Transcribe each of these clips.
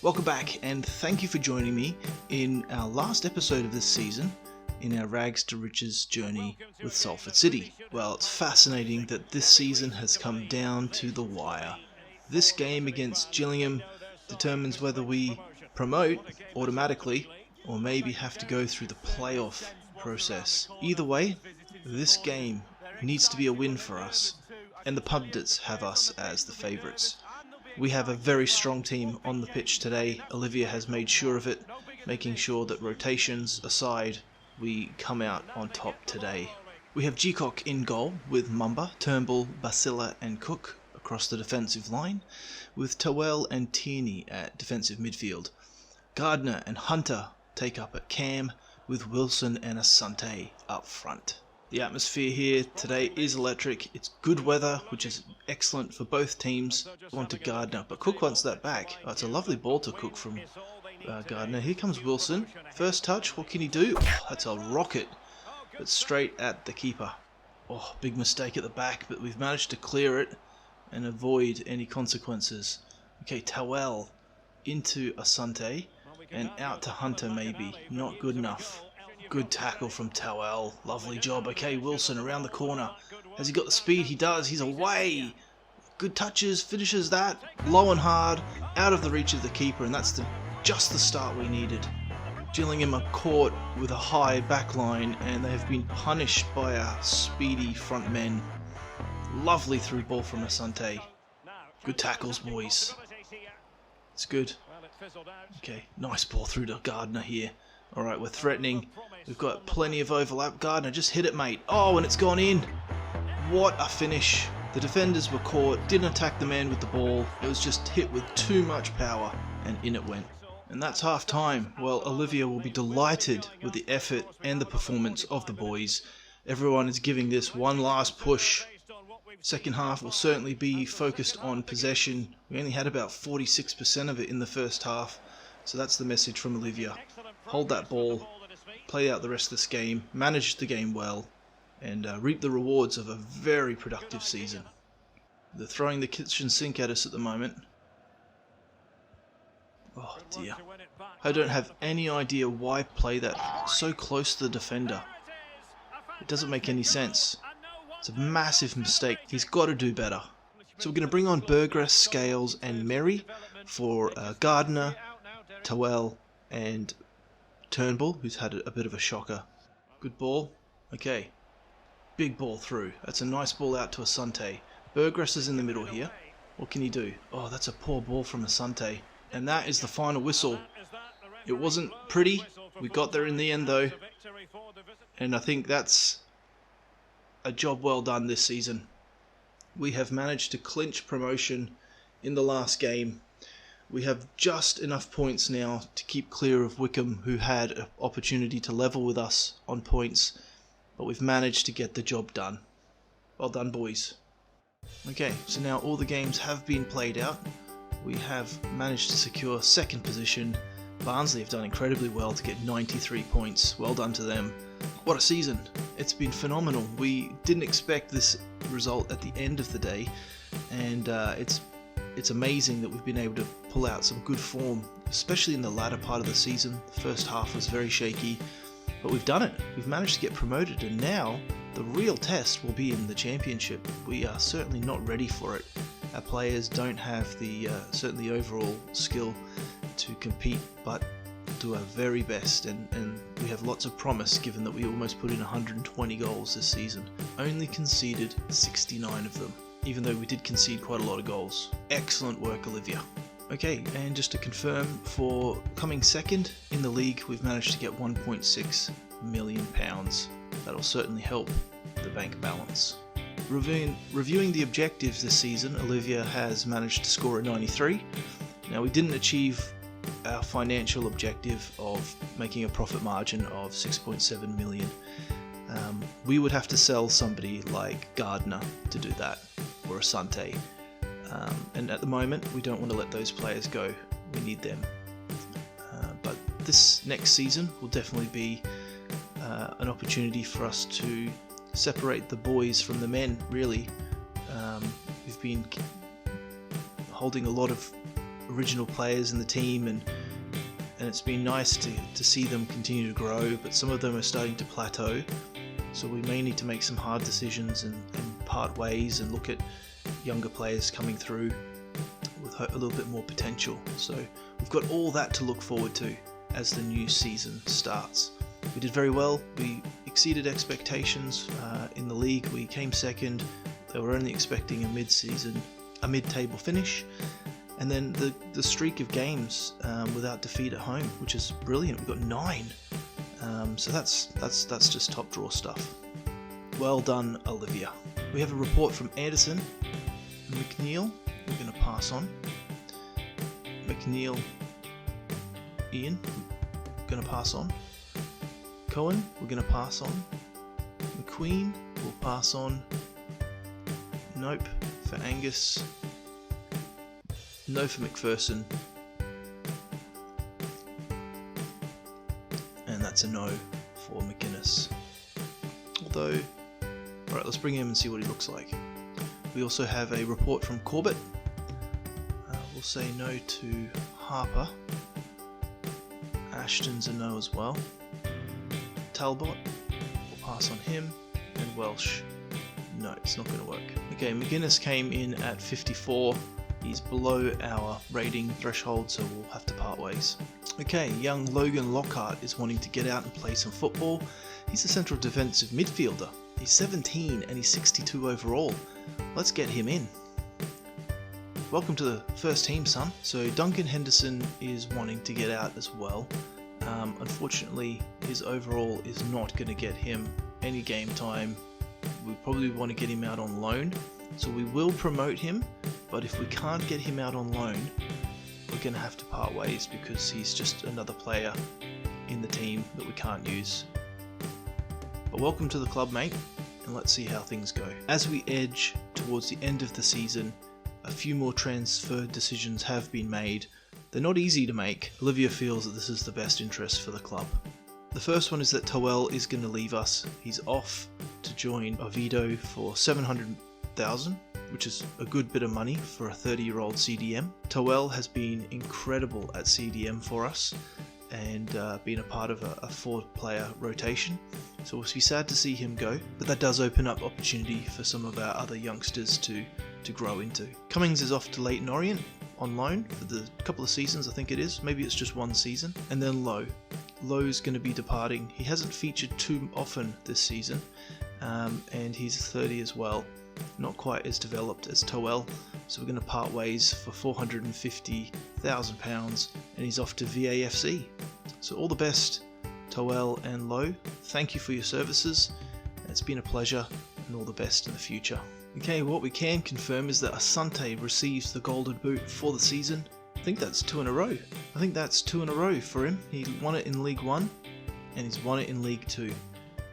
Welcome back, and thank you for joining me in our last episode of this season in our rags to riches journey with Salford City. Well, it's fascinating that this season has come down to the wire. This game against Gillingham determines whether we promote automatically or maybe have to go through the playoff process. Either way, this game needs to be a win for us, and the pundits have us as the favourites. We have a very strong team on the pitch today. Olivia has made sure of it, making sure that rotations aside, we come out on top today. We have Gcock in goal with Mumba, Turnbull, Basila and Cook across the defensive line, with Towell and Tierney at defensive midfield. Gardner and Hunter take up at cam, with Wilson and Asante up front. The atmosphere here today is electric. It's good weather, which is excellent for both teams. On to Gardner, but Cook wants that back. Oh, it's a lovely ball to Cook from Gardner. Here comes Wilson. First touch, what can he do? Oh, that's a rocket, but straight at the keeper. Oh, big mistake at the back, but we've managed to clear it and avoid any consequences. Okay, Towell into Asante and out to Hunter maybe. Not good enough. Good tackle from Towell. Lovely job. Okay, Wilson around the corner. Has he got the speed? He does. He's away. Good touches. Finishes that. Low and hard. Out of the reach of the keeper. And that's just the start we needed. Gillingham are caught with a high back line. And they have been punished by our speedy front men. Lovely through ball from Asante. Good tackles, boys. It's good. Okay, nice ball through to Gardner here. Alright, we're threatening. We've got plenty of overlap. Gardner, just hit it, mate. Oh, and it's gone in. What a finish. The defenders were caught, didn't attack the man with the ball. It was just hit with too much power, and in it went. And that's half time. Well, Olivia will be delighted with the effort and the performance of the boys. Everyone is giving this one last push. Second half will certainly be focused on possession. We only had about 46% of it in the first half. So that's the message from Olivia. Hold that ball, play out the rest of this game, manage the game well, and reap the rewards of a very productive season. They're throwing the kitchen sink at us at the moment. Oh dear. I don't have any idea why play that so close to the defender. It doesn't make any sense. It's a massive mistake. He's got to do better. So we're going to bring on Burgess, Scales and Merry for Gardner, Towell and Turnbull, who's had a bit of a shocker. Good ball. Okay. Big ball through. That's a nice ball out to Asante. Burgess is in the middle here. What can he do? Oh, that's a poor ball from Asante. And that is the final whistle. It wasn't pretty. We got there in the end though. And I think that's a job well done this season. We have managed to clinch promotion in the last game. We have just enough points now to keep clear of Wickham, who had an opportunity to level with us on points, but we've managed to get the job done. Well done, boys. Okay, so now all the games have been played out. We have managed to secure second position. Barnsley have done incredibly well to get 93 points. Well done to them. What a season. It's been phenomenal. We didn't expect this result at the end of the day, and it's amazing that we've been able to pull out some good form, especially in the latter part of the season. The first half was very shaky, but we've done it. We've managed to get promoted, and now the real test will be in the championship. We are certainly not ready for it. Our players don't have the certainly overall skill to compete, but do our very best, and we have lots of promise given that we almost put in 120 goals this season. Only conceded 69 of them, even though we did concede quite a lot of goals. Excellent work, Olivia. Okay, and just to confirm, for coming second in the league, we've managed to get £1.6 million. That'll certainly help the bank balance. Reviewing the objectives this season, Olivia has managed to score a 93. Now, we didn't achieve our financial objective of making a profit margin of 6.7 million. We would have to sell somebody like Gardner to do that, or Asante. And at the moment, we don't want to let those players go. We need them. But this next season will definitely be an opportunity for us to separate the boys from the men, really. We've been holding a lot of original players in the team, and it's been nice to see them continue to grow, but some of them are starting to plateau. So we may need to make some hard decisions and part ways and look at younger players coming through with a little bit more potential. So we've got all that to look forward to as the new season starts. We did very well. We exceeded expectations in the league. We came second. They were only expecting a mid-table finish. And then the streak of games without defeat at home, which is brilliant. We've got 9. So that's just top drawer stuff. Well done, Olivia. We have a report from Anderson. McNeil, we're going to pass on. McNeil, Ian, going to pass on. Cohen, we're going to pass on. McQueen, we'll pass on. Nope for Angus. No for McPherson. And that's a no for McGuinness. Although, alright, let's bring him and see what he looks like. We also have a report from Corbett. We'll say no to Harper. Ashton's a no as well. Talbot, we'll pass on him. And Welsh, no, it's not going to work. Okay, McGuinness came in at 54. He's below our rating threshold, so we'll have to part ways. Okay, young Logan Lockhart is wanting to get out and play some football. He's a central defensive midfielder. He's 17 and he's 62 overall. Let's get him in. Welcome to the first team, son. So Duncan Henderson is wanting to get out as well. Unfortunately, his overall is not going to get him any game time. We probably want to get him out on loan. So we will promote him, but if we can't get him out on loan, we're going to have to part ways because he's just another player in the team that we can't use. But welcome to the club, mate, and let's see how things go. As we edge towards the end of the season, a few more transfer decisions have been made. They're not easy to make. Olivia feels that this is the best interest for the club. The first one is that Towell is going to leave us. He's off to join Oviedo for $700,000, which is a good bit of money for a 30-year-old CDM. Towell has been incredible at CDM for us and been a part of a 4-player rotation. So we'll be sad to see him go, but that does open up opportunity for some of our other youngsters to grow into. Cummings is off to Leyton Orient on loan for the couple of seasons, I think it is. Maybe it's just one season. And then Lowe's going to be departing. He hasn't featured too often this season, and he's 30 as well. Not quite as developed as Towell, so we're going to part ways for £450,000, and he's off to VAFC. So all the best, Towell and Lowe. Thank you for your services. It's been a pleasure, and all the best in the future. Okay, what we can confirm is that Asante receives the Golden Boot for the season. I think that's 2 in a row. I think that's 2 in a row for him. He won it in League 1, and he's won it in League 2.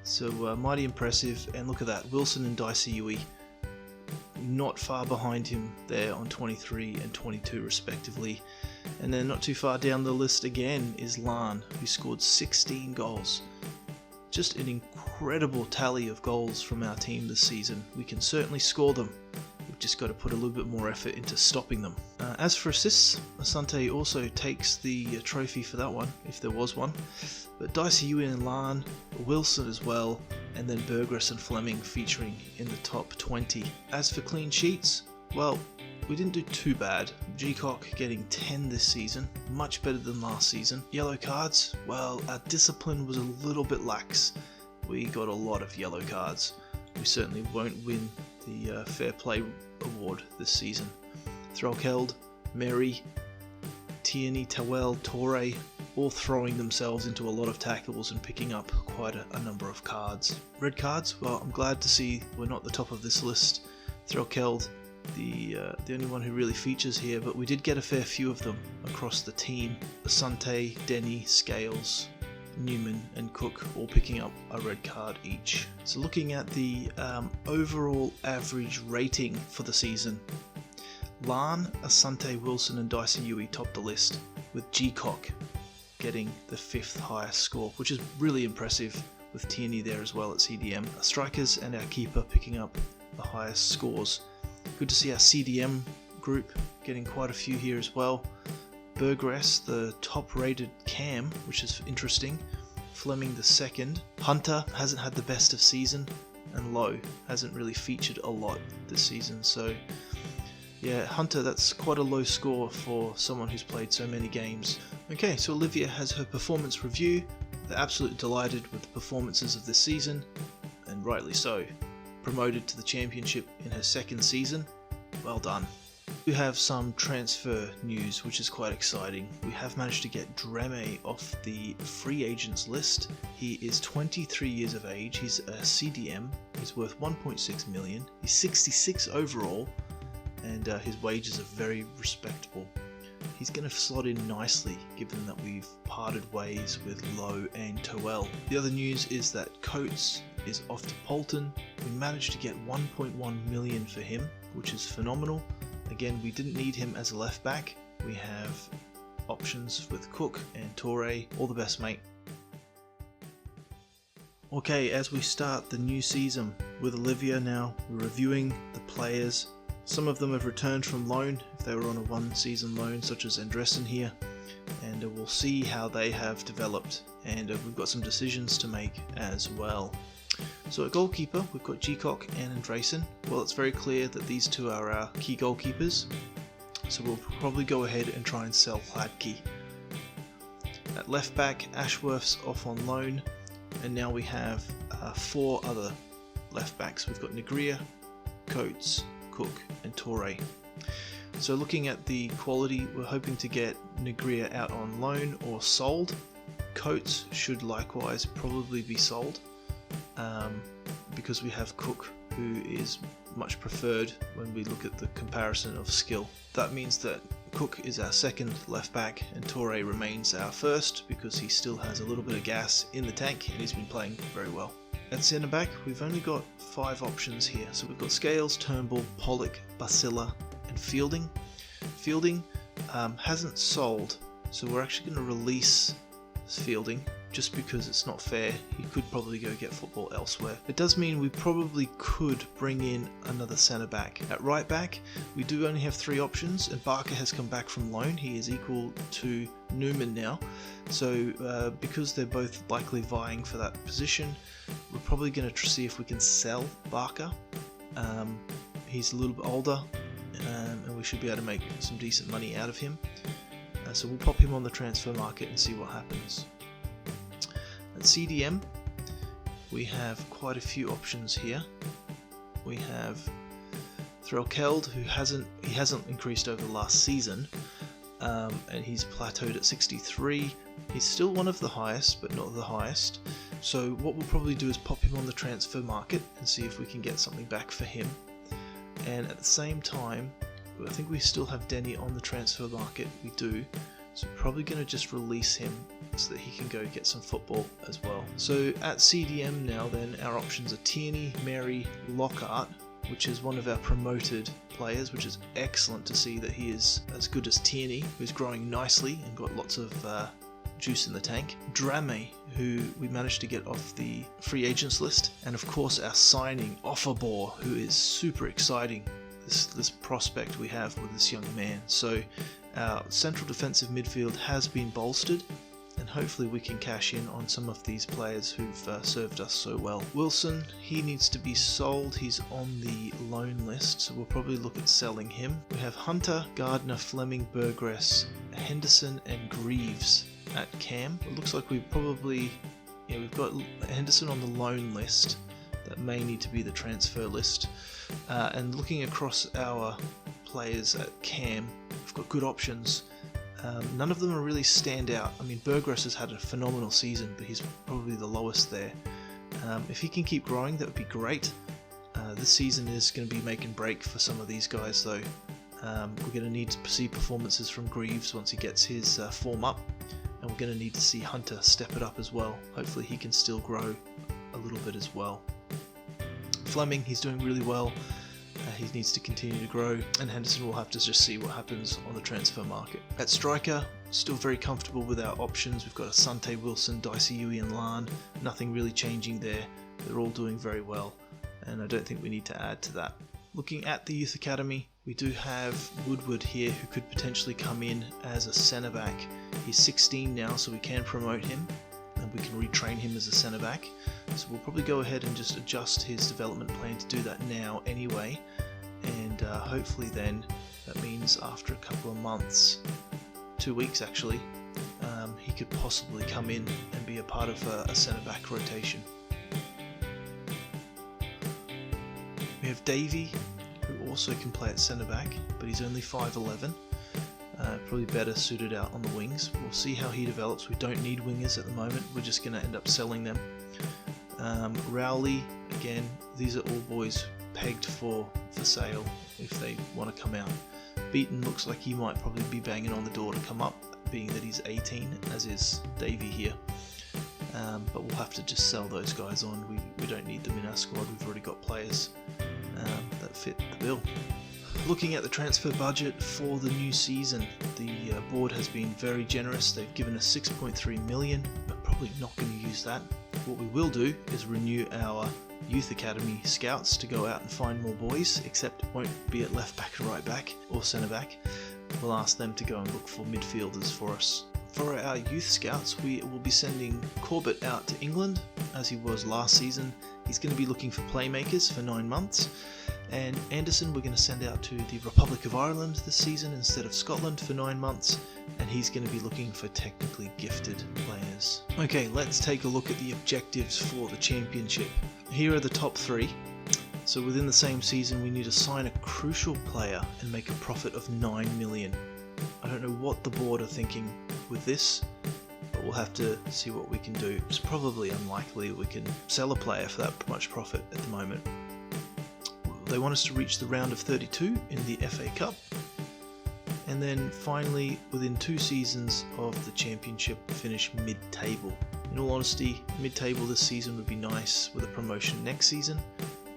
So mighty impressive, and look at that, Wilson and Dicey Uwe not far behind him there on 23 and 22 respectively. And then not too far down the list again is Lan, who scored 16 goals. Just an incredible tally of goals from our team this season. We can certainly score them. We've just got to put a little bit more effort into stopping them. As for assists, Asante also takes the trophy for that one, if there was one. But Dicey Ewan and Lan, Wilson as well, and then Bergris and Fleming featuring in the top 20. As for clean sheets, well, we didn't do too bad. G-Cock getting 10 this season, much better than last season. Yellow cards, well, our discipline was a little bit lax. We got a lot of yellow cards. We certainly won't win the Fair Play Award this season. Threlkeld, Mary, Tierney, Towell, Torre, all throwing themselves into a lot of tackles and picking up quite a number of cards. Red cards, well, I'm glad to see we're not the top of this list. Threlkeld, the only one who really features here, but we did get a fair few of them across the team. Asante, Denny, Scales, Newman and Cook all picking up a red card each. So looking at the overall average rating for the season, Lan, Asante, Wilson and Dicey Uwe topped the list, with G-Cock getting the 5th highest score, which is really impressive, with Tierney there as well at CDM. Our strikers and our keeper picking up the highest scores. Good to see our CDM group, getting quite a few here as well. Burgress, the top rated cam, which is interesting. Fleming the second. Hunter hasn't had the best of season, and Lowe hasn't really featured a lot this season. So yeah, Hunter, that's quite a low score for someone who's played so many games. Okay, so Olivia has her performance review. They're absolutely delighted with the performances of this season, and rightly so. Promoted to the championship in her second season. Well done. We have some transfer news, which is quite exciting. We have managed to get Dreme off the free agents list. He is 23 years of age. He's a CDM. He's worth 1.6 million. He's 66 overall, and his wages are very respectable. He's going to slot in nicely, given that we've parted ways with Lowe and Toel. The other news is that Coates is off to Polton. We managed to get 1.1 million for him, which is phenomenal. Again, we didn't need him as a left back. We have options with Cook and Torre. All the best, mate. Okay, as we start the new season with Olivia now, we're reviewing the players. Some of them have returned from loan if they were on a one-season loan, such as Andressen here, and we'll see how they have developed, and we've got some decisions to make as well. So at goalkeeper, we've got Gcock and Andressen. Well, it's very clear that these two are our key goalkeepers, so we'll probably go ahead and try and sell Hladky. At left back, Ashworth's off on loan, and now we have 4 other left backs. We've got Negria, Coates, Cook and Torre. So looking at the quality, we're hoping to get Negria out on loan or sold. Coates should likewise probably be sold, because we have Cook, who is much preferred when we look at the comparison of skill. That means that Cook is our second left back and Torre remains our first, because he still has a little bit of gas in the tank and he's been playing very well. At centre back, we've only got 5 options here. So we've got Scales, Turnbull, Pollock, Basila and Fielding. Fielding hasn't sold, so we're actually going to release Fielding just because it's not fair. He could probably go get football elsewhere. It does mean we probably could bring in another centre back. At right back, we do only have 3 options, and Barker has come back from loan. He is equal to Newman now. So because they're both likely vying for that position, we're probably going to see if we can sell Barker. He's a little bit older, and we should be able to make some decent money out of him. So we'll pop him on the transfer market and see what happens. At CDM, we have quite a few options here. We have Threlkeld, who hasn't increased over the last season, and he's plateaued at 63. He's still one of the highest, but not the highest. So what we'll probably do is pop him on the transfer market and see if we can get something back for him. And at the same time, I think we still have Denny on the transfer market. We do. So we're probably going to just release him so that he can go get some football as well. So at CDM now then, our options are Tierney, Mary, Lockhart, which is one of our promoted players, which is excellent to see that he is as good as Tierney, who's growing nicely and got lots of juice in the tank. Drame, who we managed to get off the free agents list, and of course our signing, Offerbor, who is super exciting. This prospect we have with this young man. So our central defensive midfield has been bolstered, and hopefully we can cash in on some of these players who've served us so well. Wilson, he needs to be sold. He's on the loan list, so we'll probably look at selling him. We have Hunter, Gardner, Fleming, Burgress, Henderson and Greaves at cam. It looks like we've got Henderson on the loan list. That may need to be the transfer list. And looking across our players at cam, we've got good options. None of them are really stand out. I mean, Burgress has had a phenomenal season, but he's probably the lowest there. If he can keep growing, that would be great. This season is going to be make and break for some of these guys, though. We're going to need to see performances from Greaves once he gets his form up, and we're going to need to see Hunter step it up as well. Hopefully he can still grow a little bit as well. Fleming, he's doing really well. He needs to continue to grow, and Henderson will have to just see what happens on the transfer market. At striker, still very comfortable with our options. We've got Asante, Wilson, Dicey, Yui and Lan. Nothing really changing there. They're all doing very well, and I don't think we need to add to that. Looking at the Youth Academy, We do have Woodward here, who could potentially come in as a centre back. He's 16 now, so we can promote him and we can retrain him as a centre back. So we'll probably go ahead and just adjust his development plan to do that now anyway, and hopefully then that means after a couple of months, 2 weeks actually, he could possibly come in and be a part of a centre back rotation. We have Davey, who also can play at centre back, but he's only 5'11", probably better suited out on the wings. We'll see how he develops. We don't need wingers at the moment, we're just going to end up selling them. Rowley, again, these are all boys pegged for sale if they want to come out. Beaton looks like he might probably be banging on the door to come up, being that he's 18, as is Davey here. But we'll have to just sell those guys on. We don't need them in our squad. We've already got players that fit the bill. Looking at the transfer budget for the new season, the board has been very generous. They've given us 6.3 million. We're probably not going to use that. What we will do is renew our youth academy scouts to go out and find more boys, except it won't be at left back, right back or centre back. We'll ask them to go and look for midfielders for us. For our youth scouts, we will be sending Corbett out to England as he was last season. He's going to be looking for playmakers for 9 months. And Anderson we're going to send out to the Republic of Ireland this season instead of Scotland for 9 months, and he's going to be looking for technically gifted players. Okay, let's take a look at the objectives for the championship. Here are the top 3. So within the same season we need to sign a crucial player and make a profit of 9 million. I don't know what the board are thinking with this, but we'll have to see what we can do. It's probably unlikely we can sell a player for that much profit at the moment. They want us to reach the round of 32 in the FA Cup, and then finally within 2 seasons of the championship finish mid-table. In all honesty, mid-table this season would be nice with a promotion next season.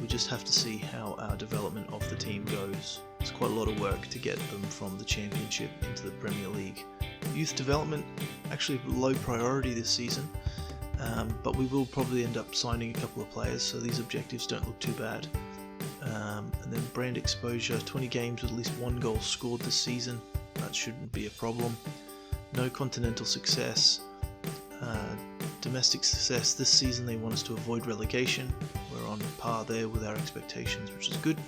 We just have to see how our development of the team goes. It's quite a lot of work to get them from the championship into the Premier League. Youth development, actually low priority this season, but we will probably end up signing a couple of players, so these objectives don't look too bad. And then brand exposure, 20 games with at least 1 goal scored this season. That shouldn't be a problem. No continental success. Domestic success this season, they want us to avoid relegation. We're on par there with our expectations, which is good.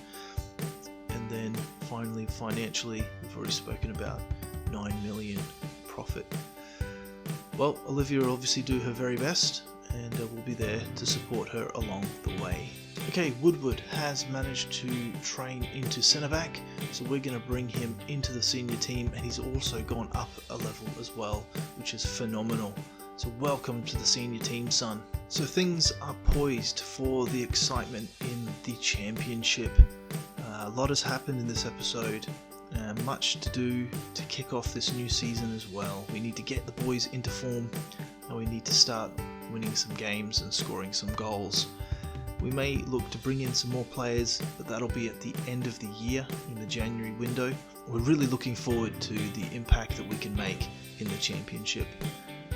And then finally, financially, we've already spoken about 9 million profit. Well, Olivia will obviously do her very best, and we'll be there to support her along the way. Okay, Woodward has managed to train into centre back, so we're going to bring him into the senior team, and he's also gone up a level as well, which is phenomenal. So welcome to the senior team, son. So things are poised for the excitement in the championship. A lot has happened in this episode, much to do to kick off this new season as well. We need to get the boys into form, and we need to start winning some games and scoring some goals. We may look to bring in some more players, but that'll be at the end of the year in the January window. We're really looking forward to the impact that we can make in the championship.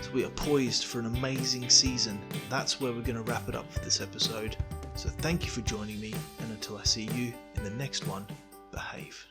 So we are poised for an amazing season. That's where we're going to wrap it up for this episode. So thank you for joining me, and until I see you in the next one, behave.